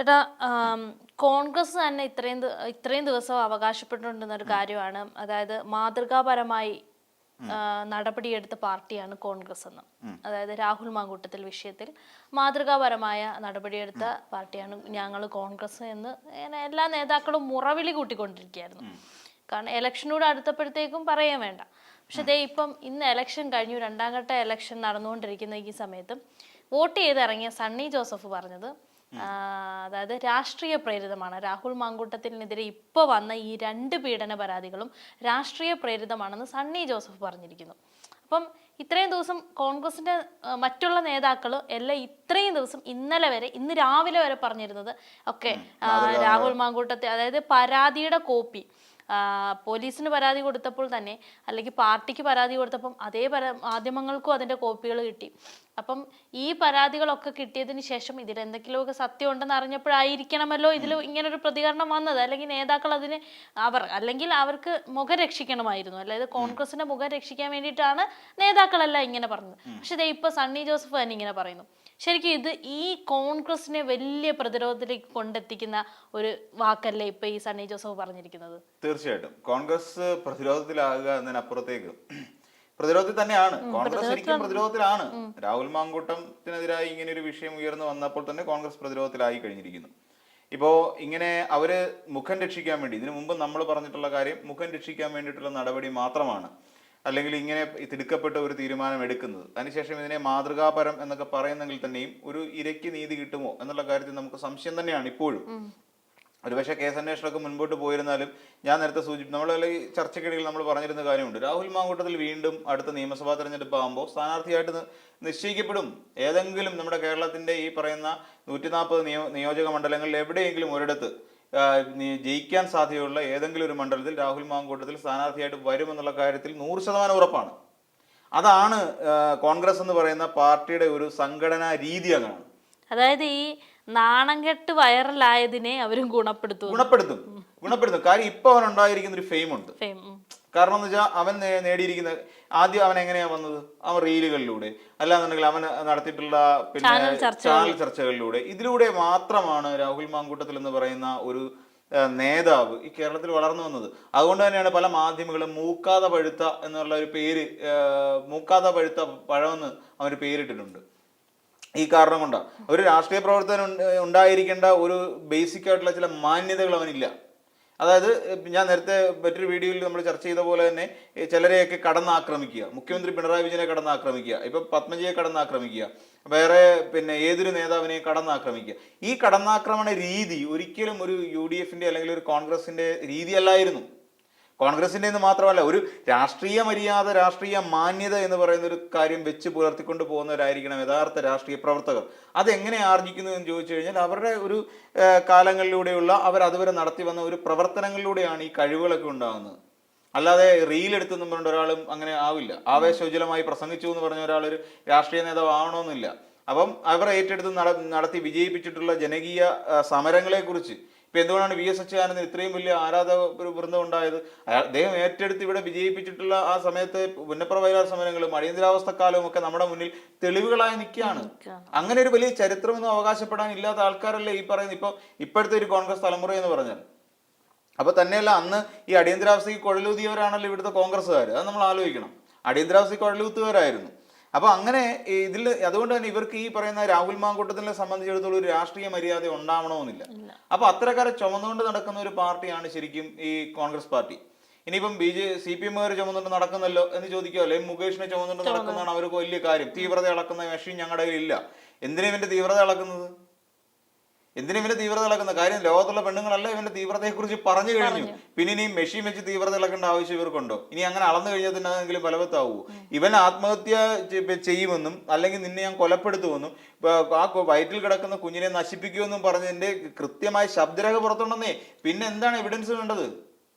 ചേട്ടാ, കോൺഗ്രസ് തന്നെ ഇത്രയും ദിവസം അവകാശപ്പെട്ടുകൊണ്ടിരുന്ന ഒരു കാര്യമാണ്, അതായത് മാതൃകാപരമായി നടപടിയെടുത്ത പാർട്ടിയാണ് കോൺഗ്രസ് എന്ന്. അതായത് രാഹുൽ മാങ്കൂട്ടത്തിൽ വിഷയത്തിൽ മാതൃകാപരമായ നടപടിയെടുത്ത പാർട്ടിയാണ് ഞങ്ങൾ കോൺഗ്രസ് എന്ന് എല്ലാ നേതാക്കളും മുറവിളി കൂട്ടിക്കൊണ്ടിരിക്കുകയായിരുന്നു. കാരണം ഇലക്ഷനോട് അടുത്തപ്പോഴത്തേക്കും പറയാൻ വേണ്ട. പക്ഷെ ദേ ഇപ്പം ഇന്ന് ഇലക്ഷൻ കഴിഞ്ഞു, രണ്ടാം ഘട്ട ഇലക്ഷൻ നടന്നുകൊണ്ടിരിക്കുന്ന ഈ സമയത്തും വോട്ട് ചെയ്തിറങ്ങിയ സണ്ണി ജോസഫ് പറഞ്ഞത് അതായത് രാഷ്ട്രീയ പ്രേരിതമാണ്. രാഹുൽ മാങ്കൂട്ടത്തിനെതിരെ ഇപ്പോൾ വന്ന ഈ 2 പീഡന പരാതികളും രാഷ്ട്രീയ പ്രേരിതമാണെന്ന് സണ്ണി ജോസഫ് പറഞ്ഞിരിക്കുന്നു. അപ്പം ഇത്രയും ദിവസം കോൺഗ്രസിന്റെ മറ്റുള്ള നേതാക്കൾ എല്ലാം ഇത്രയും ദിവസം ഇന്ന് രാവിലെ വരെ പറഞ്ഞിരുന്നത് ഒക്കെ രാഹുൽ മാങ്കൂട്ടത്തെ, അതായത് പരാതിയുടെ കോപ്പി പോലീസിന് പരാതി കൊടുത്തപ്പോൾ തന്നെ, അല്ലെങ്കിൽ പാർട്ടിക്ക് പരാതി കൊടുത്തപ്പം അതേ മാധ്യമങ്ങൾക്കും അതിന്റെ കോപ്പികൾ കിട്ടി. അപ്പം ഈ പരാതികളൊക്കെ കിട്ടിയതിന് ശേഷം ഇതിൽ എന്തെങ്കിലുമൊക്കെ സത്യം ഉണ്ടെന്ന് അറിഞ്ഞപ്പോഴായിരിക്കണമല്ലോ ഇതിൽ ഇങ്ങനൊരു പ്രതികരണം വന്നത്. അല്ലെങ്കിൽ നേതാക്കൾ അതിന് അല്ലെങ്കിൽ അവർക്ക് മുഖം രക്ഷിക്കണമായിരുന്നു. അതായത് കോൺഗ്രസിന്റെ മുഖം രക്ഷിക്കാൻ വേണ്ടിയിട്ടാണ് നേതാക്കളെല്ലാം ഇങ്ങനെ പറഞ്ഞത്. പക്ഷെ ഇതേ ഇപ്പൊ സണ്ണി ജോസഫ് തന്നെ ഇങ്ങനെ പറയുന്നു. ശരിക്കും ഇത് ഈ കോൺഗ്രസിനെ വലിയ പ്രതിരോധത്തിലേക്ക് കൊണ്ടെത്തിക്കുന്ന ഒരു വാക്കല്ലേ ഇപ്പൊ ഈ സണ്ണി ജോസഫ് പറഞ്ഞിരിക്കുന്നത്? തീർച്ചയായിട്ടും കോൺഗ്രസ് പ്രതിരോധത്തിലാകുക എന്നതിനപ്പുറത്തേക്ക് പ്രതിരോധത്തിൽ തന്നെയാണ് കോൺഗ്രസ്. ശരിക്കും പ്രതിരോധത്തിലാണ്. രാഹുൽ മാങ്കൂട്ടത്തിനെതിരായി ഇങ്ങനെ ഒരു വിഷയം ഉയർന്നു വന്നപ്പോൾ തന്നെ കോൺഗ്രസ് പ്രതിരോധത്തിലായി കഴിഞ്ഞിരിക്കുന്നു. ഇപ്പോ ഇങ്ങനെ അവര് മുഖം രക്ഷിക്കാൻ വേണ്ടി, ഇതിനു മുമ്പ് നമ്മൾ പറഞ്ഞിട്ടുള്ള കാര്യം, മുഖം രക്ഷിക്കാൻ വേണ്ടിയിട്ടുള്ള നടപടി മാത്രമാണ്, അല്ലെങ്കിൽ ഇങ്ങനെ തിടുക്കപ്പെട്ട ഒരു തീരുമാനം എടുക്കുന്നത്. അതിനുശേഷം ഇതിനെ മാതൃകാപരം എന്നൊക്കെ പറയുന്നെങ്കിൽ തന്നെയും ഒരു ഇരയ്ക്ക് നീതി കിട്ടുമോ എന്നുള്ള കാര്യത്തിൽ നമുക്ക് സംശയം തന്നെയാണ് ഇപ്പോഴും. ഒരുപക്ഷെ കേസ് അന്വേഷണമൊക്കെ മുൻപോട്ട് പോയിരുന്നാലും ഞാൻ നേരത്തെ നമ്മൾ ഈ ചർച്ചയ്ക്കിടയിൽ നമ്മൾ പറഞ്ഞിരുന്ന കാര്യമുണ്ട്. രാഹുൽ മാങ്കൂട്ടത്തിൽ വീണ്ടും അടുത്ത നിയമസഭാ തെരഞ്ഞെടുപ്പ് ആകുമ്പോൾ സ്ഥാനാർത്ഥിയായിട്ട് നിശ്ചയിക്കപ്പെടും. ഏതെങ്കിലും നമ്മുടെ കേരളത്തിന്റെ ഈ പറയുന്ന 140 നിയോജക മണ്ഡലങ്ങളിൽ എവിടെയെങ്കിലും ഒരിടത്ത് ജയിക്കാൻ സാധ്യതയുള്ള ഏതെങ്കിലും ഒരു മണ്ഡലത്തിൽ രാഹുൽ മാങ്കൂട്ടത്തിൽ സ്ഥാനാർത്ഥിയായിട്ട് വരുമെന്നുള്ള കാര്യത്തിൽ 100% ഉറപ്പാണ്. അതാണ് കോൺഗ്രസ് എന്ന് പറയുന്ന പാർട്ടിയുടെ ഒരു സംഘടനാ രീതി. അങ്ങനെയാണ്. അതായത് ഈ നാണം കെട്ട് വൈറലായതിനെ അവരും ഗുണപ്പെടുത്തും. കാര്യം ഇപ്പൊ അവൻ ഉണ്ടായിരിക്കുന്ന ഒരു ഫെയിം ഉണ്ട്. കാരണം എന്ന് വെച്ചാൽ അവൻ നേടിയിരിക്കുന്ന, ആദ്യം അവൻ എങ്ങനെയാ വന്നത്? അവൻ റീലുകളിലൂടെ, അല്ലാന്നുണ്ടെങ്കിൽ അവൻ നടത്തിയിട്ടുള്ള ചാനൽ ചർച്ചകളിലൂടെ, ഇതിലൂടെ മാത്രമാണ് രാഹുൽ മാങ്കൂട്ടത്തിൽ എന്ന് പറയുന്ന ഒരു നേതാവ് ഈ കേരളത്തിൽ വളർന്നു വന്നത്. അതുകൊണ്ട് തന്നെയാണ് പല മാധ്യമങ്ങളും മൂക്കാതെ പഴുത്ത എന്നുള്ള ഒരു പേര്, മൂക്കാതെ പഴുത്ത പഴമെന്ന് അവന് പേരിട്ടിട്ടുണ്ട്. ഈ കാരണം കൊണ്ടാണ്. ഒരു രാഷ്ട്രീയ പ്രവർത്തനം ഉണ്ടായിരിക്കേണ്ട ഒരു ബേസിക് ആയിട്ടുള്ള ചില മാന്യതകൾ അവനില്ല. അതായത് ഞാൻ നേരത്തെ മറ്റൊരു വീഡിയോയിൽ നമ്മൾ ചർച്ച ചെയ്ത പോലെ തന്നെ ചിലരെയൊക്കെ കടന്നാക്രമിക്കുക, മുഖ്യമന്ത്രി പിണറായി വിജയനെ കടന്നാക്രമിക്കുക, ഇപ്പൊ പത്മജിയെ കടന്നാക്രമിക്കുക, വേറെ ഏതൊരു നേതാവിനെയും കടന്നാക്രമിക്കുക. ഈ കടന്നാക്രമണ രീതി ഒരിക്കലും ഒരു UDFന്റെ അല്ലെങ്കിൽ ഒരു കോൺഗ്രസിന്റെ രീതിയല്ലായിരുന്നു. കോൺഗ്രസിന്റെ എന്ന് മാത്രമല്ല, ഒരു രാഷ്ട്രീയ മര്യാദ, രാഷ്ട്രീയ മാന്യത എന്ന് പറയുന്ന ഒരു കാര്യം വെച്ച് പുലർത്തിക്കൊണ്ട് പോകുന്നവരായിരിക്കണം യഥാർത്ഥ രാഷ്ട്രീയ പ്രവർത്തകർ. അതെങ്ങനെ ആർജിക്കുന്നു എന്ന് ചോദിച്ചു കഴിഞ്ഞാൽ അവരുടെ ഒരു കാലങ്ങളിലൂടെയുള്ള അവർ അതുവരെ നടത്തി വന്ന ഒരു പ്രവർത്തനങ്ങളിലൂടെയാണ് ഈ കഴിവുകളൊക്കെ ഉണ്ടാകുന്നത്. അല്ലാതെ റീലെടുത്തെന്നും പറഞ്ഞ ഒരാളും അങ്ങനെ ആവില്ല. ആവേശോജ്വലമായി പ്രസംഗിച്ചു എന്ന് പറഞ്ഞ ഒരാൾ ഒരു രാഷ്ട്രീയ നേതാവ് ആവണമെന്നില്ല. അപ്പം അവർ ഏറ്റെടുത്ത് നടത്തി വിജയിപ്പിച്ചിട്ടുള്ള ജനകീയ സമരങ്ങളെ കുറിച്ച് ഇപ്പൊ എന്തുകൊണ്ടാണ് VS അച്യുതാനന്ദൻ ഇത്രയും വലിയ ആരാധക വൃന്ദം ഉണ്ടായത്? അദ്ദേഹം ഏറ്റെടുത്ത് ഇവിടെ വിജയിപ്പിച്ചിട്ടുള്ള ആ സമയത്ത് പുന്നപ്ര വയലാർ സമരങ്ങളും അടിയന്തരാവസ്ഥക്കാലവും ഒക്കെ നമ്മുടെ മുന്നിൽ തെളിവുകളായി നിൽക്കുകയാണ്. അങ്ങനെ ഒരു വലിയ ചരിത്രമൊന്നും അവകാശപ്പെടാൻ ഇല്ലാത്ത ആൾക്കാരല്ലേ ഈ പറയുന്നത് ഇപ്പോഴത്തെ ഒരു കോൺഗ്രസ് തലമുറ എന്ന് പറഞ്ഞാൽ. അപ്പൊ തന്നെയല്ല, അന്ന് ഈ അടിയന്തരാവസ്ഥയ്ക്ക് കുഴലൂതിയവരാണല്ലോ ഇവിടുത്തെ കോൺഗ്രസ്സുകാർ. അത് നമ്മൾ ആലോചിക്കണം. അടിയന്തരാവസ്ഥയ്ക്ക് കുഴലൂത്തുകാരായിരുന്നു. അപ്പൊ അങ്ങനെ ഇതിൽ അതുകൊണ്ട് തന്നെ ഇവർക്ക് ഈ പറയുന്ന രാഹുൽ മാങ്കൂട്ടത്തിനെ സംബന്ധിച്ചിടത്തോളം ഒരു രാഷ്ട്രീയ മര്യാദ ഉണ്ടാവണമെന്നില്ല. അപ്പൊ അത്തരക്കാരെ ചുമന്നുകൊണ്ട് നടക്കുന്ന ഒരു പാർട്ടിയാണ് ശരിക്കും ഈ കോൺഗ്രസ് പാർട്ടി. ഇനിയിപ്പം CPM ചുമന്നുകൊണ്ട് നടക്കുന്നല്ലോ എന്ന് ചോദിക്കുമല്ലോ. അല്ലെങ്കിൽ മുകേഷിനെ ചുമന്നുകൊണ്ട് നടക്കുന്നതാണ് അവർക്ക് വലിയ കാര്യം. തീവ്രത അളക്കുന്ന മെഷീൻ ഞങ്ങളുടെ കയ്യിൽ ഇല്ല. എന്തിനാ ഇവന്റെ തീവ്രത അളക്കുന്നത്? കാര്യം ലോകത്തുള്ള പെണ്ണുങ്ങളല്ല ഇവന്റെ തീവ്രതയെക്കുറിച്ച് പറഞ്ഞു കഴിഞ്ഞു. പിന്നെ ഇനി മെഷീൻ വെച്ച് തീവ്രത ഇളക്കേണ്ട ആവശ്യം ഇവർക്കുണ്ടോ? ഇനി അങ്ങനെ അളന്നു കഴിഞ്ഞാൽ തന്നെ എന്തെങ്കിലും ഫലവത്താവൂ? ഇവൻ ആത്മഹത്യ ചെയ്യുമെന്നും അല്ലെങ്കിൽ നിന്നെ ഞാൻ കൊലപ്പെടുത്തുമെന്നും ആ വയറ്റിൽ കിടക്കുന്ന കുഞ്ഞിനെ നശിപ്പിക്കുമെന്നും പറഞ്ഞതിന്റെ കൃത്യമായ ശബ്ദരേഖ പുറത്തുണ്ടെന്നേ. പിന്നെ എന്താണ് എവിഡൻസ് വേണ്ടത്?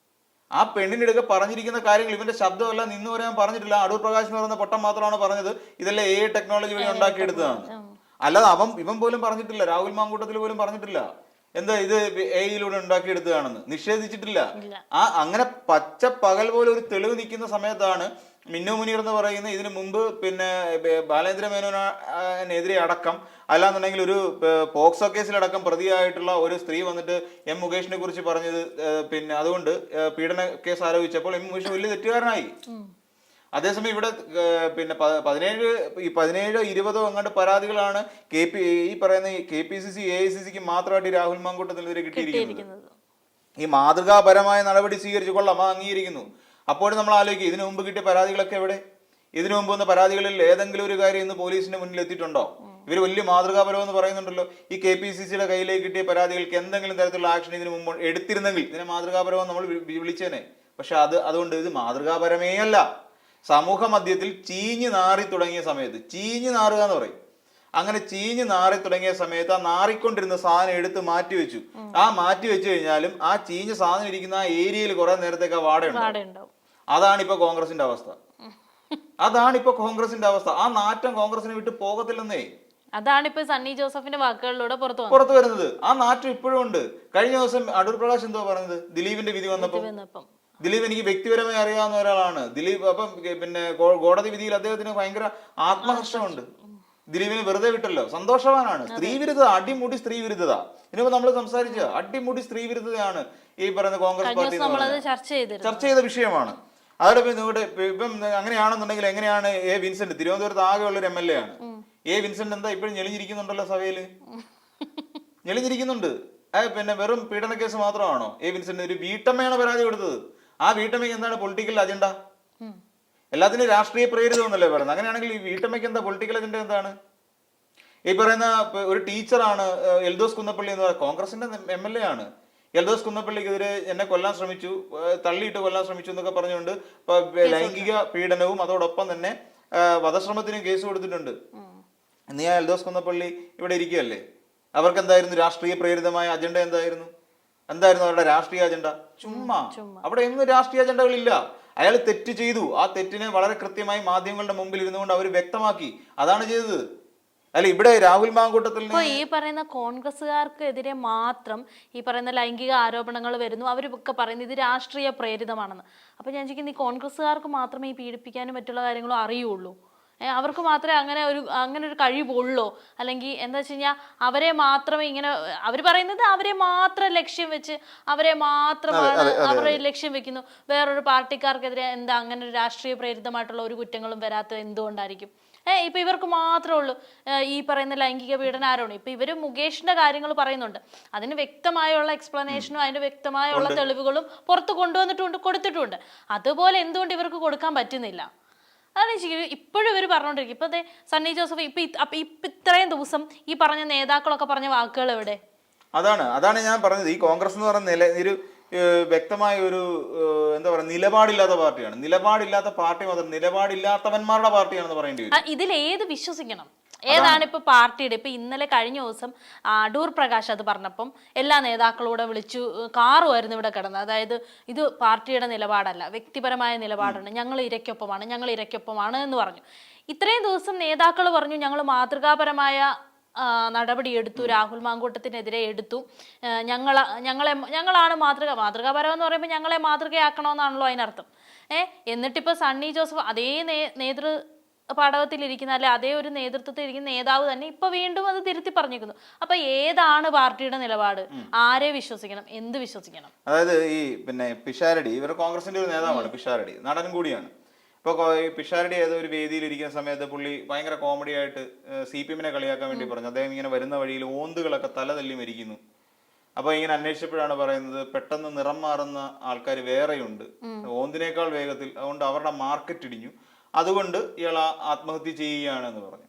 ആ പെണ്ണിനെടുക്കെ പറഞ്ഞിരിക്കുന്ന കാര്യങ്ങൾ ഇവന്റെ ശബ്ദമല്ല നിന്ന് പറയാൻ പറഞ്ഞിട്ടില്ല. അടൂർ പ്രകാശ് എന്ന് പറയുന്ന പൊട്ടം മാത്രമാണ് പറഞ്ഞത് ഇതെല്ലാം AI ടെക്നോളജി വഴി ഉണ്ടാക്കിയെടുത്തതാണ്. അല്ലാതെ ഇവൻ പോലും പറഞ്ഞിട്ടില്ല. രാഹുൽ മാങ്കൂട്ടത്തിൽ പോലും പറഞ്ഞിട്ടില്ല എന്താ ഇത് AI ഉണ്ടാക്കിയെടുത്തതാണെന്ന്. നിഷേധിച്ചിട്ടില്ല. അങ്ങനെ പച്ച പകൽ പോലെ ഒരു തെളിവ് നിൽക്കുന്ന സമയത്താണ് മിന്നു മുനീർ എന്ന് പറയുന്ന ഇതിനു മുമ്പ് പിന്നെ ബാലേന്ദ്ര മേനോനെതിരെ അടക്കം അല്ലാന്നുണ്ടെങ്കിൽ ഒരു പോക്സോ കേസിലടക്കം പ്രതിയായിട്ടുള്ള ഒരു സ്ത്രീ വന്നിട്ട് എം മുകേഷിനെ കുറിച്ച് പറഞ്ഞത് പിന്നെ അതുകൊണ്ട് പീഡന കേസ് ആരോപിച്ചപ്പോൾ എം മുകേഷ് വലിയ തെറ്റുകാരനായി. അതേസമയം ഇവിടെ പിന്നെ 17-20 അങ്ങോട്ട് പരാതികളാണ് ഈ പറയുന്ന KPCC AICCക്ക് മാത്രമായിട്ട് രാഹുൽ മാങ്കൂട്ടത്തിനെതിരെ കിട്ടിയിരിക്കുന്നത്. ഈ മാതൃകാപരമായ നടപടി സ്വീകരിച്ചു കൊള്ളാം, അംഗീകരിക്കുന്നു. അപ്പോഴും നമ്മൾ ആലോചിക്കുക, ഇതിനു മുമ്പ് കിട്ടിയ പരാതികളൊക്കെ എവിടെ? ഇതിനു മുമ്പ് വന്ന പരാതികളിൽ ഏതെങ്കിലും ഒരു കാര്യം ഇന്ന് പോലീസിന്റെ മുന്നിൽ എത്തിയിട്ടുണ്ടോ? ഇവർ വലിയ മാതൃകാപരം എന്ന് പറയുന്നുണ്ടല്ലോ. ഈ KPCCയുടെ കയ്യിലേക്ക് കിട്ടിയ പരാതികൾക്ക് എന്തെങ്കിലും തരത്തിലുള്ള ആക്ഷൻ ഇതിനു മുമ്പ് എടുത്തിരുന്നെങ്കിൽ ഇതിനെ മാതൃകാപരമെന്ന് നമ്മൾ വിളിച്ചേനെ. പക്ഷെ അതുകൊണ്ട് ഇത് മാതൃകാപരമേ അല്ല. സമൂഹ മധ്യത്തിൽ ചീഞ്ഞു നാറി തുടങ്ങിയ സമയത്ത്, ചീഞ്ഞു നാറുക എന്ന് പറയും, അങ്ങനെ ചീഞ്ഞു നാറി തുടങ്ങിയ സമയത്ത് ആ നാറിക്കൊണ്ടിരുന്ന സാധനം എടുത്ത് മാറ്റിവെച്ചു. ആ മാറ്റി വെച്ചു കഴിഞ്ഞാലും ആ ചീഞ്ഞ സാധനം ഇരിക്കുന്ന ആ ഏരിയയിൽ കുറെ നേരത്തേക്ക് ആ വാടയുണ്ടാവും. അതാണിപ്പോ കോൺഗ്രസിന്റെ അവസ്ഥ. ആ നാറ്റം കോൺഗ്രസിനെ വിട്ട് പോകത്തില്ലെന്നേ. അതാണിപ്പോ സണ്ണി ജോസഫിന്റെ വാക്കുകളിലൂടെ പുറത്തു വരുന്നത്. ആ നാറ്റം ഇപ്പോഴും ഉണ്ട്. കഴിഞ്ഞ ദിവസം അടൂർ പ്രകാശ് എന്തോ പറഞ്ഞത്, ദിലീപിന്റെ വിധി വന്നപ്പോ, ദിലീപ് എനിക്ക് വ്യക്തിപരമായി അറിയാവുന്ന ഒരാളാണ്. ദിലീപ് അപ്പം പിന്നെ കോടതി വിധിയിൽ അദ്ദേഹത്തിന് ഭയങ്കര ആത്മഹർഷമുണ്ട്. ദിലീപിനെ വെറുതെ വിട്ടല്ലോ, സന്തോഷവാനാണ്. സ്ത്രീവിരുദ്ധത, അടിമുടി സ്ത്രീവിരുദ്ധത. ഇതിനിപ്പോ നമ്മൾ സംസാരിച്ച അടിമുടി സ്ത്രീവിരുദ്ധതയാണ് ഈ പറയുന്ന കോൺഗ്രസ് പാർട്ടി ചർച്ച ചെയ്ത വിഷയമാണ്. അതോടൊപ്പം ഇപ്പം അങ്ങനെയാണെന്നുണ്ടെങ്കിൽ എങ്ങനെയാണ് വിൻസെന്റ്, തിരുവനന്തപുരത്ത് ആകെ ഉള്ളൊരു MLA ആണ്. വിൻസെന്റ് എന്താ ഇപ്പോഴും ഞെളിഞ്ഞിരിക്കുന്നുണ്ടല്ലോ സഭയില്, ഞെളിഞ്ഞിരിക്കുന്നുണ്ട്. പിന്നെ വെറും പീഡന കേസ് മാത്രമാണോ വിൻസെന്റ്? ഒരു വീട്ടമ്മയാണ് പരാതി കൊടുത്തത്. ആ വീട്ടമ്മയ്ക്ക് എന്താണ് പൊളിറ്റിക്കൽ അജണ്ട? എല്ലാത്തിനും രാഷ്ട്രീയ പ്രേരിതമെന്നല്ലേ പറയുന്നത്. അങ്ങനെയാണെങ്കിൽ ഈ വീട്ടമ്മയ്ക്ക് എന്താ പൊളിറ്റിക്കൽ അജണ്ട? എന്താണ് ഈ പറയുന്ന ഒരു ടീച്ചറാണ് എൽദോസ് കുന്നപ്പള്ളി എന്ന് പറയുന്നത്, കോൺഗ്രസിന്റെ MLA ആണ്. എൽദോസ് കുന്നപ്പള്ളിക്കെതിരെ എന്നെ കൊല്ലാൻ ശ്രമിച്ചു, തള്ളിയിട്ട് കൊല്ലാൻ ശ്രമിച്ചു എന്നൊക്കെ പറഞ്ഞുകൊണ്ട് ലൈംഗിക പീഡനവും അതോടൊപ്പം തന്നെ വധശ്രമത്തിനും കേസ് കൊടുത്തിട്ടുണ്ട്. ഇന്ന് ഞാൻ എൽദോസ് കുന്നപ്പള്ളി ഇവിടെ ഇരിക്കുകയല്ലേ. അവർക്ക് എന്തായിരുന്നു രാഷ്ട്രീയ പ്രേരിതമായ അജണ്ട? എന്തായിരുന്നു അവരുടെ രാഷ്ട്രീയ അജണ്ട? ചുമ്മാ. അവിടെ എങ്ങും രാഷ്ട്രീയ അജണ്ടകളില്ല. അയാൾ തെറ്റ് ചെയ്തു, ആ തെറ്റിനെ വളരെ കൃത്യമായി മാധ്യമങ്ങളുടെ മുമ്പിൽ ഇരുന്നുകൊണ്ട് അവർ വ്യക്തമാക്കി. അതാണ് ചെയ്തത്. അല്ല, ഇവിടെ രാഹുൽ മാങ്കൂട്ടത്തിൽ ഈ പറയുന്ന കോൺഗ്രസ്സുകാർക്കെതിരെ മാത്രം ഈ പറയുന്ന ലൈംഗിക ആരോപണങ്ങൾ വരുന്നു, അവരൊക്കെ പറയുന്നത് ഇത് രാഷ്ട്രീയ പ്രേരിതമാണെന്ന്. അപ്പൊ ഞാൻ ചോദിക്കുന്നത്, ഈ കോൺഗ്രസ്സുകാർക്ക് മാത്രമേ ഈ പീഡിപ്പിക്കാനും മറ്റുള്ള കാര്യങ്ങളും അറിയുള്ളൂ? അവർക്ക് മാത്രമേ അങ്ങനെ ഒരു കഴിവുള്ളൂ? അല്ലെങ്കിൽ എന്താ വെച്ച് കഴിഞ്ഞാൽ അവരെ മാത്രമേ ഇങ്ങനെ, അവർ പറയുന്നത് അവരെ മാത്രം ലക്ഷ്യം വെച്ച്, അവരെ മാത്രമാണ് അവരെ ലക്ഷ്യം വെക്കുന്നു. വേറൊരു പാർട്ടിക്കാർക്കെതിരെ എന്താ അങ്ങനെ ഒരു രാഷ്ട്രീയ പ്രേരിതമായിട്ടുള്ള ഒരു കുറ്റങ്ങളും വരാത്തത് എന്തുകൊണ്ടായിരിക്കും? ഇപ്പൊ ഇവർക്ക് മാത്രമേ ഉള്ളൂ ഈ പറയുന്ന ലൈംഗിക പീഡന ആരോപണം. ഇപ്പൊ ഇവര് മുകേഷിന്റെ കാര്യങ്ങൾ പറയുന്നുണ്ട്, അതിന് വ്യക്തമായുള്ള എക്സ്പ്ലനേഷനും അതിന് വ്യക്തമായുള്ള തെളിവുകളും പുറത്ത് കൊടുത്തിട്ടുണ്ട്. അതുപോലെ എന്തുകൊണ്ട് ഇവർക്ക് കൊടുക്കാൻ പറ്റുന്നില്ല? അതാണ് ഇപ്പോഴും ഇവർ പറഞ്ഞുകൊണ്ടിരിക്കും. ഇപ്പൊ സണ്ണി ജോസഫ് ഇപ്പൊ ഇത്രയും ദിവസം ഈ പറഞ്ഞ നേതാക്കളൊക്കെ പറഞ്ഞ വാക്കുകൾ എവിടെ? അതാണ് ഞാൻ പറഞ്ഞത്. ഈ കോൺഗ്രസ് എന്ന് പറയുന്ന ഒരു വ്യക്തമായ ഒരു എന്താ പറയുക, നിലപാടില്ലാത്ത പാർട്ടിയാണ്. നിലപാടില്ലാത്ത പാർട്ടി മാത്രം, നിലപാടില്ലാത്തവന്മാരുടെ പാർട്ടിയാണെന്ന് പറയേണ്ടി വരും. ഇതിൽ ഏത് വിശ്വസിക്കണം? ഏതാണ് ഇപ്പൊ പാർട്ടിയുടെ? ഇപ്പൊ ഇന്നലെ കഴിഞ്ഞ ദിവസം അടൂർ പ്രകാശ് അത് പറഞ്ഞപ്പം എല്ലാ നേതാക്കളൂടെ വിളിച്ചു കാറുമായിരുന്നു ഇവിടെ കിടന്നത്. അതായത് ഇത് പാർട്ടിയുടെ നിലപാടല്ല, വ്യക്തിപരമായ നിലപാടാണ്, ഞങ്ങൾ ഇരയ്ക്കൊപ്പമാണ് എന്ന് പറഞ്ഞു. ഇത്രയും ദിവസം നേതാക്കൾ പറഞ്ഞു ഞങ്ങൾ മാതൃകാപരമായ നടപടി എടുത്തു, രാഹുൽ മാങ്കൂട്ടത്തിനെതിരെ എടുത്തു, ഞങ്ങളാണ് മാതൃകാപരം എന്ന് പറയുമ്പോൾ ഞങ്ങളെ മാതൃകയാക്കണമെന്നാണല്ലോ അതിനർത്ഥം. എന്നിട്ടിപ്പോ സണ്ണി ജോസഫ് അതേ പാടവത്തിലിരിക്കുന്ന, അല്ലെ അതേ ഒരു നേതൃത്വത്തിൽ ഇരിക്കുന്ന നേതാവ് തന്നെ ഇപ്പൊ വീണ്ടും അത് തിരുത്തി പറഞ്ഞിരിക്കുന്നു. അപ്പൊ ഏതാണ് പാർട്ടിയുടെ നിലപാട്? ആരെ വിശ്വസിക്കണം? എന്ത് വിശ്വസിക്കണം? അതായത് ഈ പിന്നെ പിഷാരടി, ഇവർ കോൺഗ്രസിന്റെ ഒരു നേതാവാണ്. പിഷാരടി നടനും കൂടിയാണ്. ഇപ്പൊ പിഷാരടി ഏതോ ഒരു വേദിയിൽ ഇരിക്കുന്ന സമയത്ത് പുള്ളി ഭയങ്കര കോമഡി ആയിട്ട് CPM-നെ കളിയാക്കാൻ വേണ്ടി പറഞ്ഞു. അദ്ദേഹം ഇങ്ങനെ വരുന്ന വഴിയിൽ ഓന്തുകളൊക്കെ തല തല്ലി മരിക്കുന്നു. അപ്പൊ ഇങ്ങനെ അന്വേഷിച്ചപ്പോഴാണ് പറയുന്നത് പെട്ടെന്ന് നിറം മാറുന്ന ആൾക്കാർ വേറെയുണ്ട് ഓന്തിനേക്കാൾ വേഗത്തിൽ, അതുകൊണ്ട് അവരുടെ മാർക്കറ്റ് ഇടിഞ്ഞു, അതുകൊണ്ട് ഇയാൾ ആത്മഹത്യ ചെയ്യുകയാണെന്ന് പറഞ്ഞു.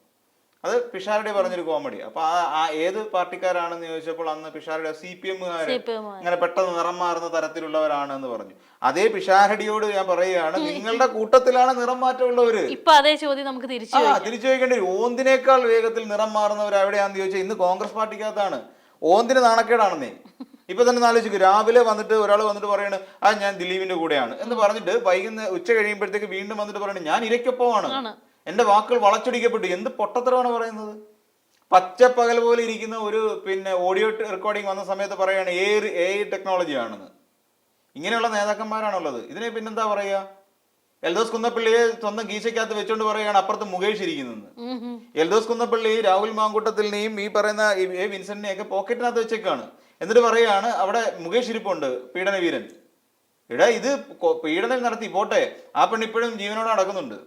അത് പിഷാരടി പറഞ്ഞൊരു കോമഡി. അപ്പൊ ആ ഏത് പാർട്ടിക്കാരാണെന്ന് ചോദിച്ചപ്പോൾ അന്ന് പിഷാരടി CPM-കാര് ഇങ്ങനെ പെട്ടെന്ന് നിറം മാറുന്ന തരത്തിലുള്ളവരാണ് എന്ന് പറഞ്ഞു. അതേ പിഷാരടിയോട് ഞാൻ പറയുകയാണ്, നിങ്ങളുടെ കൂട്ടത്തിലാണ് നിറം മാറ്റമുള്ളവര്. ഇപ്പൊ അതേ ചോദ്യം നമുക്ക് തിരിച്ചു ചോദിക്കേണ്ടി വരും. ഓന്തിനേക്കാൾ വേഗത്തിൽ നിറം മാറുന്നവർ എവിടെയാണെന്ന് ചോദിച്ചാൽ ഇന്ന് കോൺഗ്രസ് പാർട്ടിക്കകത്താണ്. ഓന്തിന് നാണക്കേടാണെന്നേ. ഇപ്പൊ തന്നെ ആലോചിക്കും, രാവിലെ വന്നിട്ട് ഒരാൾ വന്നിട്ട് പറയണ് ഞാൻ ദിലീപിന്റെ കൂടെയാണ് എന്ന് പറഞ്ഞിട്ട് വൈകുന്നേരം ഉച്ച കഴിയുമ്പോഴത്തേക്ക് വീണ്ടും വന്നിട്ട് പറയണേ ഞാൻ ഇരയ്ക്കൊപ്പമാണ്, എന്റെ വാക്കുകൾ വളച്ചൊടിക്കപ്പെട്ടു. എന്ത് പൊട്ടത്തരമാണ് പറയുന്നത്? പച്ചപ്പകൽ പോലെ ഇരിക്കുന്ന ഒരു പിന്നെ ഓഡിയോ റെക്കോർഡിംഗ് വന്ന സമയത്ത് പറയാണ് AI ടെക്നോളജി ആണെന്ന്. ഇങ്ങനെയുള്ള നേതാക്കന്മാരാണുള്ളത്. ഇതിനെ പിന്നെന്താ പറയുക? എൽദോസ് കുന്നപ്പള്ളിയെ സ്വന്തം കീശയ്ക്കകത്ത് വെച്ചോണ്ട് പറയുകയാണ് അപ്പുറത്ത് മുകേഷ് ഇരിക്കുന്നത്. എൽദോസ് കുന്നപ്പള്ളി രാഹുൽ മാങ്കൂട്ടത്തിനെയും ഈ പറയുന്ന വിൻസെന്റിനെയും ഒക്കെ പോക്കറ്റിനകത്ത് വെച്ചേക്കാണ്. എന്നിട്ട് പറയുകയാണ് അവിടെ മുകേഷ് ഇരിപ്പുണ്ട്, പീഡനവീരൻ. ഇടാ ഇത് പീഡനം നടത്തി പോട്ടെ, ആ പെണ്ണ് ഇപ്പോഴും ജീവനോടെ നടക്കുന്നുണ്ട്.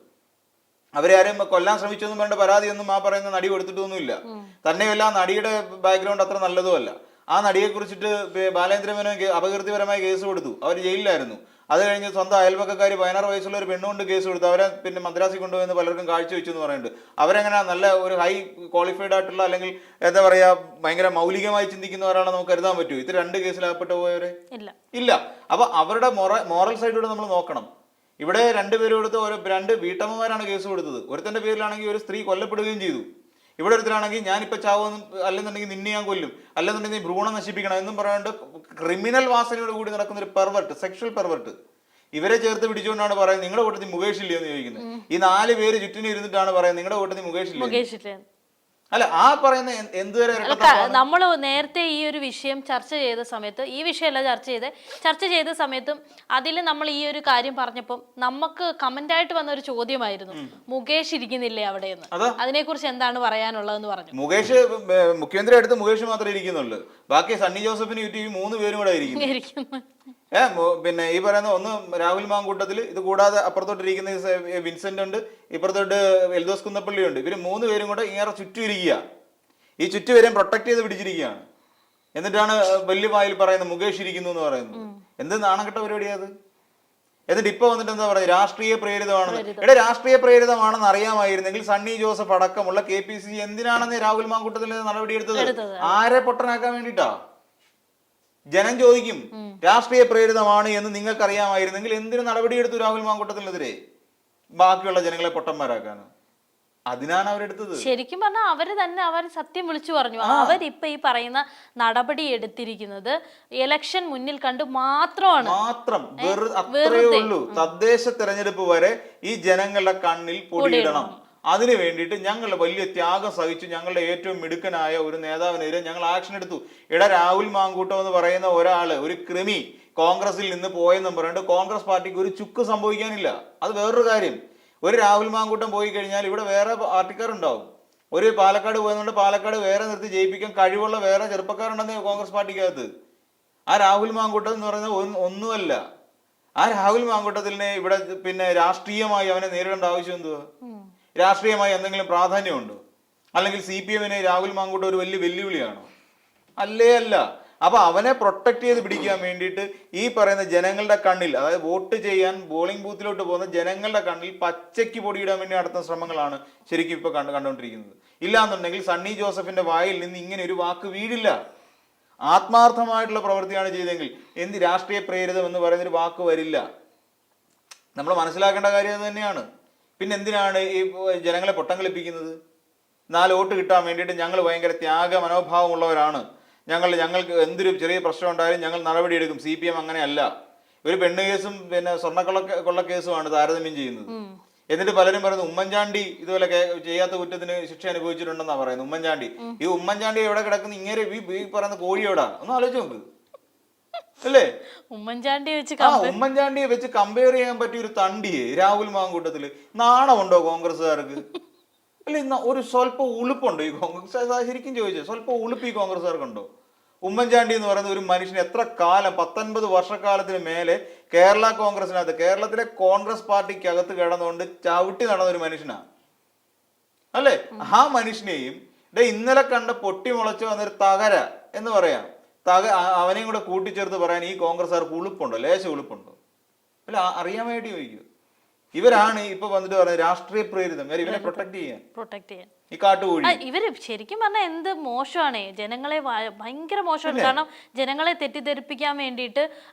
അവരെ ആരും കൊല്ലാൻ ശ്രമിച്ചൊന്നും പറഞ്ഞ പരാതിയൊന്നും ആ പറയുന്ന നടി കൊടുത്തിട്ടൊന്നുമില്ല. തന്നെയല്ല നടിയുടെ ബാക്ക്ഗ്രൗണ്ട് അത്ര നല്ലതുമല്ല. ആ നടിയെ കുറിച്ചിട്ട് ബാലേന്ദ്രമേനോൻ അപകീർത്തിപരമായ കേസ് കൊടുത്തു, അവർ ജയിലിലായിരുന്നു. അത് കഴിഞ്ഞ് സ്വന്തം അയൽപക്കക്കാർ 16 വയസ്സുള്ള ഒരു പെണ്ണുകൊണ്ട് കേസ് കൊടുത്തു, അവരെ പിന്നെ മദ്രാസിൽ കൊണ്ടുപോയെന്ന് പലർക്കും കാഴ്ചവെച്ചു എന്ന് പറയുന്നുണ്ട്. അവരെങ്ങനെ നല്ല ഒരു ഹൈ ക്വാളിഫൈഡ് ആയിട്ടുള്ള അല്ലെങ്കിൽ എന്താ പറയാ ഭയങ്കര മൗലികമായി ചിന്തിക്കുന്നവരാണെന്ന് നമുക്ക് കരുതാൻ പറ്റൂ? ഇത് 2 കേസിലാകപ്പെട്ടു പോയവരെ ഇല്ല. അപ്പൊ അവരുടെ മോറൽ സൈഡിലൂടെ നമ്മൾ നോക്കണം. ഇവിടെ 2 പേര് കൊടുത്ത് 2 വീട്ടമ്മമാരാണ് കേസ് കൊടുത്തത്. ഒരുത്തന്റെ പേരിലാണെങ്കിൽ ഒരു സ്ത്രീ കൊല്ലപ്പെടുകയും ചെയ്തു. ഇവിടെ ഒരുത്തരാണെങ്കിൽ ഞാനിപ്പോ ചാവെന്നും അല്ലെന്നുണ്ടെങ്കിൽ നിന്നെ ഞാൻ കൊല്ലും, അല്ലെന്നുണ്ടെങ്കിൽ ഭ്രൂണം നശിപ്പിക്കണം എന്നും പറയാണ്ട് ക്രിമിനൽ വാസനയോട് കൂടി നടക്കുന്ന ഒരു പെർവർട്ട്, സെക്ഷൽ പെർവർട്ട്. ഇവരെ ചേർത്ത് പിടിച്ചുകൊണ്ടാണ് പറയുന്നത് നിങ്ങളുടെ കൂട്ടത്തിൽ മുകേഷ് ഇല്ലയോ എന്ന് ചോദിക്കുന്നത്. ഈ 4 പേര് ചുറ്റിനും ഇരുന്നിട്ടാണ് പറയുന്നത് നിങ്ങളുടെ കൂട്ടത്തിൽ മുകേഷ് ഇല്ല. അല്ല ആ പറയുന്ന എന്തുവരെ നമ്മൾ നേരത്തെ ഈ ഒരു വിഷയം ചർച്ച ചെയ്ത സമയത്ത്, ഈ വിഷയമല്ല ചർച്ച ചെയ്ത സമയത്തും അതിൽ നമ്മൾ ഈ ഒരു കാര്യം പറഞ്ഞപ്പം നമുക്ക് കമന്റ് ആയിട്ട് വന്ന ഒരു ചോദ്യമായിരുന്നു, മുകേഷ് ഇരിക്കുന്നില്ലേ അവിടെ എന്ന്. അതിനെ കുറിച്ച് എന്താണ് പറയാനുള്ളതെന്ന് പറഞ്ഞു. മുകേഷ് മുഖ്യമന്ത്രി അടുത്ത് മുകേഷ് മാത്രമേ ഇരിക്കുന്നുള്ളൂ, ബാക്കി സണ്ണി ജോസഫിന് ചുറ്റി 3 പേരും കൂടെ ഇരിക്കുന്നു. പിന്നെ ഈ പറയുന്ന ഒന്ന് രാഹുൽ മാങ്കൂട്ടത്തിൽ, ഇത് കൂടാതെ അപ്പുറത്തോട്ടിരിക്കുന്ന വിൻസെന്റ് ഉണ്ട്, ഇപ്പുറത്തോട്ട് എൽദോസ് കുന്നപ്പള്ളി ഉണ്ട്. ഇവര് 3 പേരും കൂടെ ഇങ്ങനെ ചുറ്റും ഇരിക്കുക. ഈ ചുറ്റുവരെയും പ്രൊട്ടക്ട് ചെയ്ത് പിടിച്ചിരിക്കുകയാണ്. എന്നിട്ടാണ് വലിയ വായിൽ പറയുന്നത് മുകേഷ് ഇരിക്കുന്നു എന്ന് പറയുന്നത്. എന്ത് നാണംകെട്ട പരിപാടിയത്? എന്നിട്ട് ഇപ്പൊ വന്നിട്ട് എന്താ പറയുക, രാഷ്ട്രീയ പ്രേരിതമാണെന്ന്. ഇവിടെ രാഷ്ട്രീയ പ്രേരിതമാണെന്ന് അറിയാമായിരുന്നെങ്കിൽ സണ്ണി ജോസഫ് അടക്കമുള്ള KPCC എന്തിനാണെന്ന് രാഹുൽ മാങ്കൂട്ടത്തിൽ നടപടിയെടുത്തത്? ആരെ പൊട്ടനാക്കാൻ വേണ്ടിയിട്ടാ? ജനം ചോദിക്കും, രാഷ്ട്രീയ പ്രേരിതമാണ് എന്ന് നിങ്ങൾക്ക് അറിയാമായിരുന്നെങ്കിൽ എന്തിനു നടപടിയെടുത്തു രാഹുൽ മാങ്കൂട്ടത്തിനെതിരെ? ബാക്കിയുള്ള ജനങ്ങളെ പൊട്ടന്മാരാക്കാൻ. അതിനാണ് അവരെടുത്തത്. ശരിക്കും പറഞ്ഞാൽ അവര് തന്നെ അവർ സത്യം വിളിച്ചു പറഞ്ഞു. അവരിപ്പൊ ഈ പറയുന്ന നടപടി എടുത്തിരിക്കുന്നത് ഇലക്ഷൻ മുന്നിൽ കണ്ട് മാത്രമാണ്. അത്രേ ഉള്ളൂ. തദ്ദേശ തെരഞ്ഞെടുപ്പ് വരെ ഈ ജനങ്ങളുടെ കണ്ണിൽ പൊടിയിടണം. അതിനു വേണ്ടിയിട്ട് ഞങ്ങൾ വലിയ ത്യാഗം സഹിച്ചു. ഞങ്ങളുടെ ഏറ്റവും മിടുക്കനായ ഒരു നേതാവിനെതിരെ ഞങ്ങൾ ആക്ഷൻ എടുത്തു. രാഹുൽ മാങ്കൂട്ടം എന്ന് പറയുന്ന ഒരാള്, ഒരു കൃമി കോൺഗ്രസിൽ നിന്ന് പോയെന്നും പറഞ്ഞിട്ട് കോൺഗ്രസ് പാർട്ടിക്ക് ഒരു ചുക്ക് സംഭവിക്കാനില്ല. അത് വേറൊരു കാര്യം. ഒരു രാഹുൽ മാങ്കൂട്ടം പോയി കഴിഞ്ഞാൽ ഇവിടെ വേറെ പാർട്ടിക്കാരുണ്ടാവും. ഒരു പാലക്കാട് പോയതുകൊണ്ട് പാലക്കാട് വേറെ നിർത്തി ജയിപ്പിക്കാൻ കഴിവുള്ള വേറെ ചെറുപ്പക്കാരുണ്ടെന്ന് കോൺഗ്രസ് പാർട്ടിക്കകത്ത്. ആ രാഹുൽ മാങ്കൂട്ടം എന്ന് പറയുന്നത് ഒന്നുമല്ല. ആ രാഹുൽ മാങ്കൂട്ടത്തിനെ ഇവിടെ പിന്നെ രാഷ്ട്രീയമായി അവനെ നേരിടേണ്ട ആവശ്യം എന്തുവാ? രാഷ്ട്രീയമായി എന്തെങ്കിലും പ്രാധാന്യമുണ്ടോ? അല്ലെങ്കിൽ CPM-ന് രാഹുൽ മാങ്കൂട്ടം ഒരു വലിയ വെല്ലുവിളിയാണോ? അല്ല. അപ്പൊ അവനെ പ്രൊട്ടക്ട് ചെയ്ത് പിടിക്കാൻ വേണ്ടിയിട്ട് ഈ പറയുന്ന ജനങ്ങളുടെ കണ്ണിൽ, അതായത് വോട്ട് ചെയ്യാൻ പോളിംഗ് ബൂത്തിലോട്ട് പോകുന്ന ജനങ്ങളുടെ കണ്ണിൽ പച്ചയ്ക്ക് പൊടിയിടാൻ വേണ്ടി നടത്തുന്ന ശ്രമങ്ങളാണ് ശരിക്കും ഇപ്പൊ കണ്ടുകൊണ്ടിരിക്കുന്നത്. ഇല്ലാന്നുണ്ടെങ്കിൽ സണ്ണി ജോസഫിന്റെ വായിൽ നിന്ന് ഇങ്ങനെ ഒരു വാക്ക് വീഴില്ല. ആത്മാർത്ഥമായിട്ടുള്ള പ്രവൃത്തിയാണ് ചെയ്തെങ്കിൽ എന്ത് രാഷ്ട്രീയ പ്രേരിതം എന്ന് പറയുന്നൊരു വാക്ക് വരില്ല. നമ്മൾ മനസ്സിലാക്കേണ്ട കാര്യം അത് തന്നെയാണ്. പിന്നെ എന്തിനാണ് ഈ ജനങ്ങളെ പൊട്ടം കളിപ്പിക്കുന്നത്? 4 വോട്ട് കിട്ടാൻ വേണ്ടിയിട്ട് ഞങ്ങൾ ഭയങ്കര ത്യാഗ മനോഭാവമുള്ളവരാണ്, ഞങ്ങൾക്ക് എന്തൊരു ചെറിയ പ്രശ്നം ഉണ്ടായാലും ഞങ്ങൾ നടപടിയെടുക്കും. CPM അങ്ങനെയല്ല. ഒരു പെണ്ണ് കേസും പിന്നെ സ്വർണ്ണക്കൊള്ള കേസുമാണ് താരതമ്യം ചെയ്യുന്നത്. എന്നിട്ട് പലരും പറയുന്നത് ഉമ്മൻചാണ്ടി ഇതുപോലെ ചെയ്യാത്ത കുറ്റത്തിന് ശിക്ഷ അനുഭവിച്ചിട്ടുണ്ടെന്നാ പറയുന്നത്. ഉമ്മൻചാണ്ടി എവിടെ കിടക്കുന്ന ഇങ്ങനെ ഈ പറയുന്ന കോഴി എവിടാ? ഒന്ന് ആലോചിച്ച് നോക്ക് അല്ലേ? ഉമ്മൻചാണ്ടിയെ വെച്ച് കമ്പയർ ചെയ്യാൻ പറ്റിയ ഒരു തണ്ടിയെ രാഹുൽ മാങ്കൂട്ടത്തില് നാണമുണ്ടോ കോൺഗ്രസ്സുകാർക്ക്? അല്ല, ഒരു സ്വല്പം ഉളുപ്പുണ്ടോ ഈ കോൺഗ്രസ്? ശരിക്കും ചോദിച്ചത്, സ്വല്പം ഉളുപ്പ് ഈ കോൺഗ്രസ്സുകാർക്കുണ്ടോ? ഉമ്മൻചാണ്ടി എന്ന് പറയുന്ന ഒരു മനുഷ്യൻ എത്ര കാലം, 19 വർഷക്കാലത്തിന് മേലെ കേരള കോൺഗ്രസിനകത്ത്, കേരളത്തിലെ കോൺഗ്രസ് പാർട്ടിക്കകത്ത് കിടന്നുകൊണ്ട് ചവിട്ടി നടന്ന ഒരു മനുഷ്യനാണ് അല്ലേ? ആ മനുഷ്യനെയും ഇന്നലെ കണ്ട പൊട്ടിമുളച്ച് വന്നൊരു തകര എന്ന് പറയാം, അവനെയും കൂടെ കൂട്ടിച്ചേർത്ത് പറയാൻ ഈ കോൺഗ്രസ്സുകാർക്ക് ഉളുപ്പുണ്ടോ? ലേശം ഉളുപ്പുണ്ടോ? അല്ല, അറിയാൻ വേണ്ടി ചോദിക്കും. ഇവരാണ് ഇപ്പൊ വന്നിട്ട് പറയുന്നത് രാഷ്ട്രീയ പ്രേരിതം, ഇവരെ പ്രൊട്ടക്ട് ചെയ്യാൻ ഈ കാട്ടുകോഴി. ഇവര് ശരിക്കും പറഞ്ഞാൽ എന്ത് മോശമാണ്, ജനങ്ങളെ ഭയങ്കര മോശമാണ്. കാരണം ജനങ്ങളെ തെറ്റിദ്ധരിപ്പിക്കാൻ വേണ്ടിയിട്ട്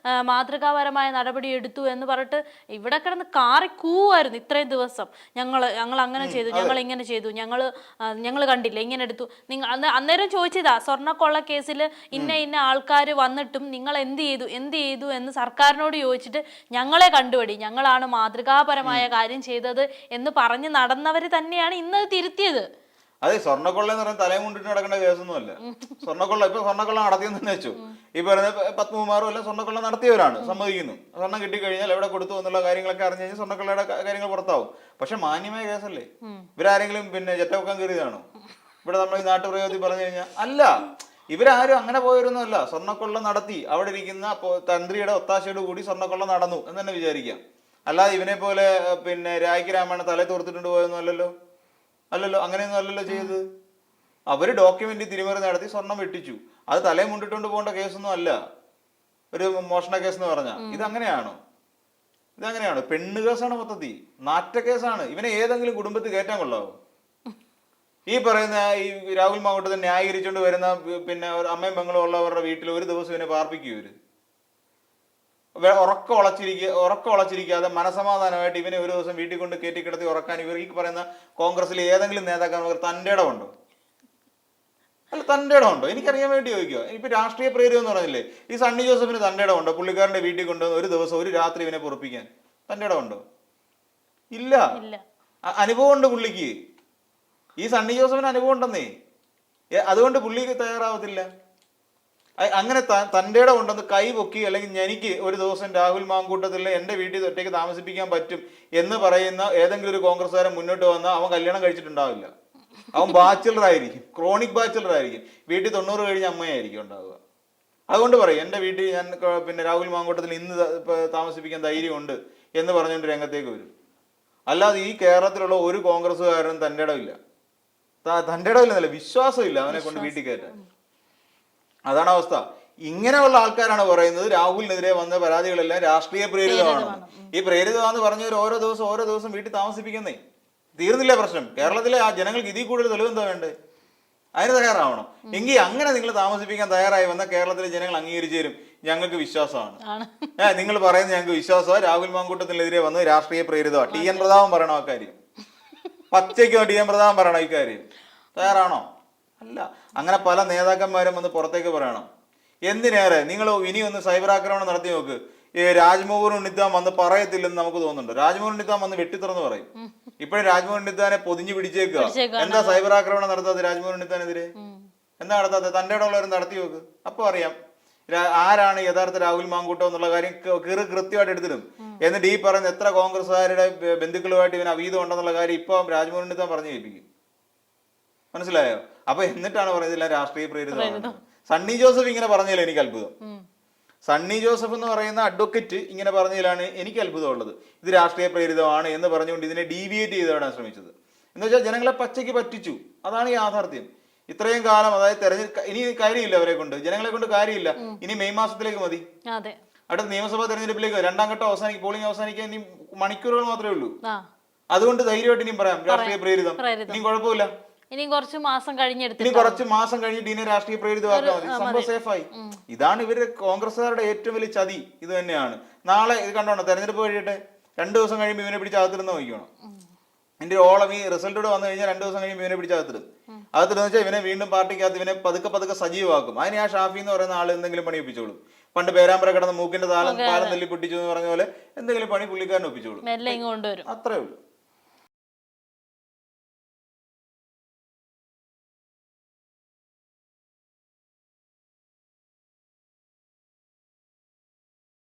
മാതൃകാപരമായ നടപടി എടുത്തു എന്ന് പറഞ്ഞിട്ട് ഇവിടെ കിടന്ന് കാറിക്കൂവായിരുന്നു ഇത്രയും ദിവസം. ഞങ്ങൾ അങ്ങനെ ചെയ്തു, ഞങ്ങൾ ഇങ്ങനെ ചെയ്തു, ഞങ്ങൾ കണ്ടില്ല, ഇങ്ങനെ എടുത്തു. അന്നേരം ചോദിച്ചതാ, സ്വർണ്ണക്കൊള്ള കേസിൽ ഇന്ന ആൾക്കാർ വന്നിട്ടും നിങ്ങൾ എന്ത് ചെയ്തു എന്ന് സർക്കാരിനോട് ചോദിച്ചിട്ട് ഞങ്ങളെ കണ്ടുപിടി, ഞങ്ങളാണ് മാതൃകാപരമായ കാര്യം ചെയ്തത് എന്ന് പറഞ്ഞ് നടന്നവര് തന്നെയാണ് ഇന്നത് തിരുത്തിയത്. അതെ, സ്വർണ്ണക്കൊള്ള എന്ന് പറയുന്നത് തലയും കൊണ്ടിട്ട് നടക്കേണ്ട കേസൊന്നുമല്ല. സ്വർണ്ണക്കൊള്ള നടത്തിയെന്ന് തന്നെ വെച്ചു. ഈ പറയുന്ന പത്മകുമാറും എല്ലാം സ്വർണ്ണക്കൊള്ള നടത്തിയവരാണ്, സമ്മതിക്കുന്നു. സ്വർണ്ണം കിട്ടിക്കഴിഞ്ഞാൽ എവിടെ കൊടുത്തു എന്നുള്ള കാര്യങ്ങളൊക്കെ അറിഞ്ഞു കഴിഞ്ഞാൽ സ്വർണ്ണക്കൊള്ളയുടെ കാര്യങ്ങൾ പുറത്താവും. പക്ഷെ മാന്യമായ കേസല്ലേ? ഇവരാരെങ്കിലും പിന്നെ ജറ്റവെക്കാൻ കയറിയതാണോ? ഇവിടെ നമ്മൾ ഈ നാട്ടുപ്രയോഗത്തിൽ പറഞ്ഞു കഴിഞ്ഞാൽ അല്ല, ഇവരാരും അങ്ങനെ പോയിരുന്നല്ല. സ്വർണ്ണക്കൊള്ള നടത്തി അവിടെ ഇരിക്കുന്ന തന്ത്രിയുടെ ഒത്താശയോട് കൂടി സ്വർണ്ണക്കൊള്ള നടന്നു എന്ന് തന്നെ വിചാരിക്കാം. അല്ലാതെ ഇവനെ പോലെ പിന്നെ രായ്ക്ക് രാമായണ തലേ തോർത്തിട്ടുണ്ട് പോയൊന്നും അല്ലല്ലോ. അങ്ങനെയൊന്നും അല്ലല്ലോ ചെയ്തത്. അവര് ഡോക്യുമെന്റ് തിരിമറി നടത്തി സ്വർണം വെട്ടിച്ചു. അത് തലേ മുണ്ടിട്ടുകൊണ്ട് പോകേണ്ട കേസൊന്നും അല്ല ഒരു മോഷണ കേസ് എന്ന് പറഞ്ഞാൽ. ഇതങ്ങനെയാണോ? പെണ്ണ് കേസാണ്, മൊത്തത്തിൽ നാറ്റ കേസാണ്. ഇവനെ ഏതെങ്കിലും കുടുംബത്തിൽ കയറ്റാൻ കൊള്ളാവോ? ഈ പറയുന്ന ഈ രാഹുൽ മാങ്കൂട്ടത്തിൽ ന്യായീകരിച്ചുകൊണ്ട് വരുന്ന പിന്നെ അമ്മയും പെങ്ങളും ഉള്ളവരുടെ വീട്ടിൽ ഒരു ദിവസം ഇവനെ പാർപ്പിക്കും. ഇവര് ഉറക്കം ഉളച്ചിരിക്കാതെ മനസമാധാനമായിട്ട് ഇവനെ ഒരു ദിവസം വീട്ടിൽ കൊണ്ട് കയറ്റി കിടത്തി ഉറക്കാൻ ഇവർ ഈ പറയുന്ന കോൺഗ്രസിലെ ഏതെങ്കിലും നേതാക്കന്മാർ തൻ്റെ ഇടമുണ്ടോ? തൻ്റെ ഇടമുണ്ടോ? എനിക്കറിയാൻ വേണ്ടി ചോദിക്കുക. ഇപ്പൊ രാഷ്ട്രീയ പ്രേരിതം എന്ന് പറഞ്ഞില്ലേ, ഈ സണ്ണി ജോസഫിന് തൻ്റെ ഇടമുണ്ടോ? പുള്ളിക്കാരന്റെ വീട്ടിൽ കൊണ്ടുവന്ന് ഒരു ദിവസം ഒരു രാത്രി ഇവനെ പൊറപ്പിക്കാൻ തൻ്റെ ഇടമുണ്ടോ? ഇല്ല. അനുഭവം ഉണ്ട് പുള്ളിക്ക്. ഈ സണ്ണി ജോസഫിന് അനുഭവം ഉണ്ടെന്നേ, അതുകൊണ്ട് പുള്ളിക്ക് തയ്യാറാവത്തില്ല. അങ്ങനെ തൻ്റെ ഇടം ഉണ്ടെന്ന് കൈ പൊക്കി അല്ലെങ്കിൽ എനിക്ക് ഒരു ദിവസം രാഹുൽ മാങ്കൂട്ടത്തിൽ എൻ്റെ വീട്ടിൽ ഒറ്റയ്ക്ക് താമസിപ്പിക്കാൻ പറ്റും എന്ന് പറയുന്ന ഏതെങ്കിലും ഒരു കോൺഗ്രസ്സുകാരൻ മുന്നോട്ട് വന്നാൽ അവൻ കല്യാണം കഴിച്ചിട്ടുണ്ടാവില്ല. അവൻ ബാച്ചിലർ ആയിരിക്കും, ക്രോണിക് ബാച്ചിലർ ആയിരിക്കും. വീട്ടിൽ 90 കഴിഞ്ഞ അമ്മയായിരിക്കും ഉണ്ടാവുക. അതുകൊണ്ട് പറയും എൻ്റെ വീട്ടിൽ ഞാൻ പിന്നെ രാഹുൽ മാങ്കൂട്ടത്തിൽ ഇന്ന് താമസിപ്പിക്കാൻ ധൈര്യമുണ്ട് എന്ന് പറഞ്ഞുകൊണ്ട് രംഗത്തേക്ക് വരും. അല്ലാതെ ഈ കേരളത്തിലുള്ള ഒരു കോൺഗ്രസ്സുകാരനും തൻ്റെ ഇടമില്ല, വിശ്വാസമില്ല അവനെ കൊണ്ട് വീട്ടിൽ കയറ്റാൻ. അതാണ് അവസ്ഥ. ഇങ്ങനെയുള്ള ആൾക്കാരാണ് പറയുന്നത് രാഹുലിനെതിരെ വന്ന പരാതികളെല്ലാം രാഷ്ട്രീയ പ്രേരിതമാണ്. ഈ പ്രേരിതമാണെന്ന് പറഞ്ഞവർ ഓരോ ദിവസം വീട്ടിൽ താമസിപ്പിക്കുന്നേ. തീർന്നില്ല പ്രശ്നം. കേരളത്തിലെ ആ ജനങ്ങൾക്ക് ഇതിൽ കൂടുതൽ തെളിവെന്താ വേണ്ടേ? അതിന് തയ്യാറാവണം. എങ്കിൽ അങ്ങനെ നിങ്ങൾ താമസിപ്പിക്കാൻ തയ്യാറായി വന്ന കേരളത്തിലെ ജനങ്ങൾ അംഗീകരിച്ചു തരും, ഞങ്ങൾക്ക് വിശ്വാസമാണ്. നിങ്ങൾ പറയുന്നത് ഞങ്ങൾക്ക് വിശ്വാസമാണ്, രാഹുൽ മാങ്കൂട്ടത്തിനെതിരെ വന്ന് രാഷ്ട്രീയ പ്രേരിതമാണ്. ടി എൻ പ്രതാപൻ പറയണോ ആ കാര്യം? പച്ചയ്ക്കോ ടി എൻ പ്രതാപൻ പറയണോ ഈ കാര്യം? തയ്യാറാണോ? അല്ല. അങ്ങനെ പല നേതാക്കന്മാരും വന്ന് പുറത്തേക്ക് പറയണം. എന്തിനേറെ നിങ്ങൾ ഇനി ഒന്ന് സൈബർ ആക്രമണം നടത്തി നോക്ക്. ഈ രാജ്മോഹൻ ഉണ്ണിത്താൻ വന്ന് പറയത്തില്ലെന്ന് നമുക്ക് തോന്നുന്നുണ്ട്. രാജ്മോഹൻ ഉണ്ണിത്താൻ വന്ന് വെട്ടിത്തുറന്ന് പറയും. ഇപ്പോഴും രാജ്മോഹൻ ഉണ്ണിത്താനെ പൊതിഞ്ഞു പിടിച്ചേക്കുക. എന്താ സൈബർ ആക്രമണം നടത്താതെ രാജ്മോഹൻ ഉണ്ണിത്താനെതിരെ? എന്താ നടത്താതെ? തൻ്റെ ഇടമുള്ളവരും നടത്തി നോക്ക്, അപ്പൊ അറിയാം ആരാണ് യഥാർത്ഥ രാഹുൽ മാങ്കൂട്ടം എന്നുള്ള കാര്യം കൃത്യമായിട്ട് എടുത്തിടും. എന്നിട്ട് ഈ പറയുന്ന എത്ര കോൺഗ്രസ്സുകാരുടെ ബന്ധുക്കളുമായിട്ട് ഇവന് അവീതം ഉണ്ടെന്നുള്ള കാര്യം ഇപ്പൊ രാജ്മോഹൻ ഉണ്ണിത്താൻ പറഞ്ഞു കേൾപ്പിക്കും. മനസ്സിലായോ? അപ്പൊ എന്നിട്ടാണ് പറയുന്നില്ല രാഷ്ട്രീയ പ്രേരിതമാണ്. സണ്ണി ജോസഫ് ഇങ്ങനെ പറഞ്ഞതിൽ എനിക്ക് അത്ഭുതം. സണ്ണി ജോസഫ് എന്ന് പറയുന്ന അഡ്വക്കേറ്റ് ഇങ്ങനെ പറഞ്ഞതിലാണ് എനിക്ക് അത്ഭുതമുള്ളത്. ഇത് രാഷ്ട്രീയ പ്രേരിതമാണ് എന്ന് പറഞ്ഞുകൊണ്ട് ഇതിനെ ഡീവിയേറ്റ് ചെയ്താണ് ശ്രമിച്ചത്. എന്ന് വെച്ചാൽ ജനങ്ങളെ പച്ചയ്ക്ക് പറ്റിച്ചു. അതാണ് യാഥാർത്ഥ്യം. ഇത്രയും കാലം, അതായത് ഇനി കാര്യമില്ല അവരെ കൊണ്ട്, ജനങ്ങളെ കൊണ്ട് കാര്യമില്ല. ഇനി മെയ് മാസത്തിലേക്ക് മതി. അടുത്ത നിയമസഭാ തെരഞ്ഞെടുപ്പിലേക്ക് രണ്ടാം ഘട്ടം പോളിംഗ് അവസാനിക്കാൻ ഇനി മണിക്കൂറുകൾ മാത്രമേ ഉള്ളൂ. അതുകൊണ്ട് ധൈര്യമായിട്ട് ഇനിയും പറയാം രാഷ്ട്രീയ പ്രേരിതം. ഇനിയും കുഴപ്പമില്ല. ഇനി കുറച്ച് മാസം കഴിഞ്ഞിട്ട് ഇതിനെ രാഷ്ട്രീയ പ്രേരിതമാക്കാൻ മതി. സംഭവം സേഫായി. ഇതാണ് ഇവര് കോൺഗ്രസ്സുകാരുടെ ഏറ്റവും വലിയ ചതി. ഇത് തന്നെയാണ്. നാളെ ഇത് കണ്ടോണം, തെരഞ്ഞെടുപ്പ് കഴിയട്ടെ, 2 ദിവസം കഴിയുമ്പോൾ ഇവനെ പിടിച്ച് അകത്തിരുന്ന് നോക്കണം. എന്റെ ഓളം ഈ റിസൾട്ടോട് വന്നു കഴിഞ്ഞാൽ 2 ദിവസം കഴിയുമ്പോൾ ഇവനെ പിടിച്ച് അകത്തിടും. വെച്ചാൽ ഇവനെ വീണ്ടും പാർട്ടിക്കകത്ത് ഇവനെ പതുക്കെ സജീവമാക്കും. അതിന് ആ ഷാഫി എന്ന് പറയുന്ന ആൾ എന്തെങ്കിലും പണി ഒപ്പിച്ചോളും. പണ്ട് പേരാമ്പ്ര കിടന്ന് മൂക്കിന്റെ പാലം തല്ലി പൊട്ടിച്ചു എന്ന് പറഞ്ഞ പോലെ എന്തെങ്കിലും പണി പുള്ളിക്കാരൻ ഒപ്പിച്ചോളും. അത്രേ ഉള്ളൂ.